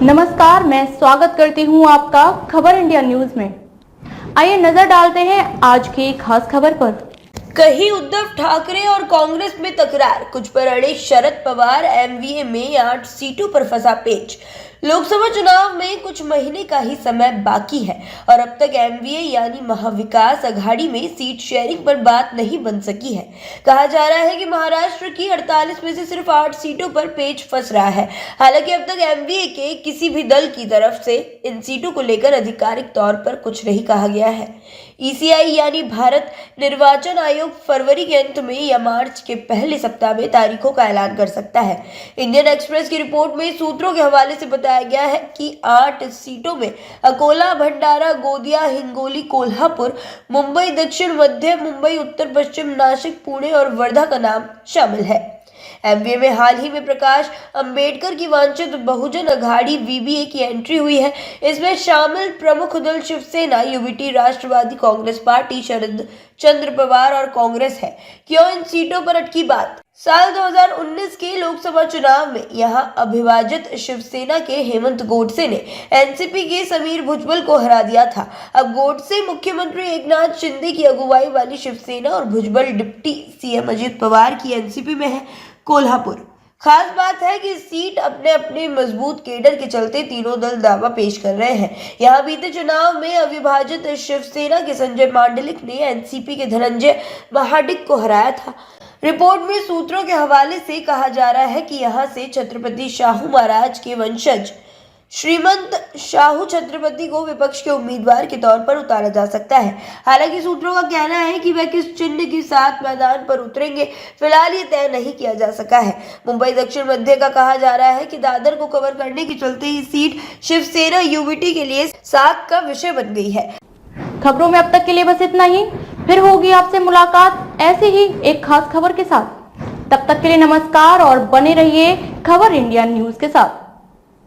नमस्कार, मैं स्वागत करती हूं आपका खबर इंडिया न्यूज में। आइए नजर डालते हैं आज की खास खबर पर। कहीं उद्धव ठाकरे और कांग्रेस में तकरार, कुछ पर अड़े शरद पवार। एमवीए में 8 सीटों पर फंसा पेच। लोकसभा चुनाव में कुछ महीने का ही समय बाकी है और अब तक एमवीए यानी महाविकास अघाड़ी में सीट शेयरिंग पर बात नहीं बन सकी है। कहा जा रहा है कि महाराष्ट्र की 48 में से सिर्फ 8 सीटों पर पेच फंस रहा है। हालांकि अब तक एमवीए के किसी भी दल की तरफ से इन सीटों को लेकर आधिकारिक तौर पर कुछ नहीं कहा गया है। ईसीआई यानी भारत निर्वाचन आयोग फरवरी के अंत में या मार्च के पहले सप्ताह में तारीखों का ऐलान कर सकता है। इंडियन एक्सप्रेस की रिपोर्ट में सूत्रों के हवाले से बताया गया है कि 8 सीटों में अकोला, भंडारा, गोंदिया, हिंगोली, कोल्हापुर, मुंबई दक्षिण, मध्य मुंबई, उत्तर पश्चिम, नासिक, पुणे और वर्धा का नाम शामिल है। एमवीए में हाल ही में प्रकाश अंबेडकर की वांछित बहुजन अघाड़ी वीबीए की एंट्री हुई है। इसमें शामिल प्रमुख दल शिवसेना, यूबीटी, राष्ट्रवादी कांग्रेस पार्टी, शरद चंद्र पवार और कांग्रेस है। क्यों इन सीटों पर अटकी बात? साल 2019 के लोकसभा चुनाव में यहां अविभाजित शिवसेना के हेमंत गोडसे ने एनसीपी के समीर भुजबल को हरा दिया था। अब गोडसे मुख्यमंत्री एकनाथ शिंदे की अगुवाई वाली शिवसेना और भुजबल डिप्टी सीएम अजित पवार की एनसीपी में है। कोल्हापुर खास बात है कि सीट अपने अपने मजबूत केडर के चलते तीनों दल दावा पेश कर रहे हैं। यहां बीते चुनाव में अविभाजित शिवसेना के संजय मांडलिक ने एनसीपी के धनंजय महाडिक को हराया था। रिपोर्ट में सूत्रों के हवाले से कहा जा रहा है कि यहां से छत्रपति शाहू महाराज के वंशज श्रीमंत शाहू छत्रपति को विपक्ष के उम्मीदवार के तौर पर उतारा जा सकता है। हालांकि सूत्रों का कहना है कि वह किस चिन्ह के साथ मैदान पर उतरेंगे, फिलहाल ये तय नहीं किया जा सका है। मुंबई दक्षिण मध्य का कहा जा रहा है कि दादर को कवर करने के चलते ये सीट शिवसेना यूबीटी के लिए साख का विषय बन गई है। खबरों में अब तक के लिए बस इतना ही। फिर होगी आपसे मुलाकात ऐसे ही एक खास खबर के साथ। तब तक के लिए नमस्कार और बने रहिए खबर इंडिया न्यूज के साथ।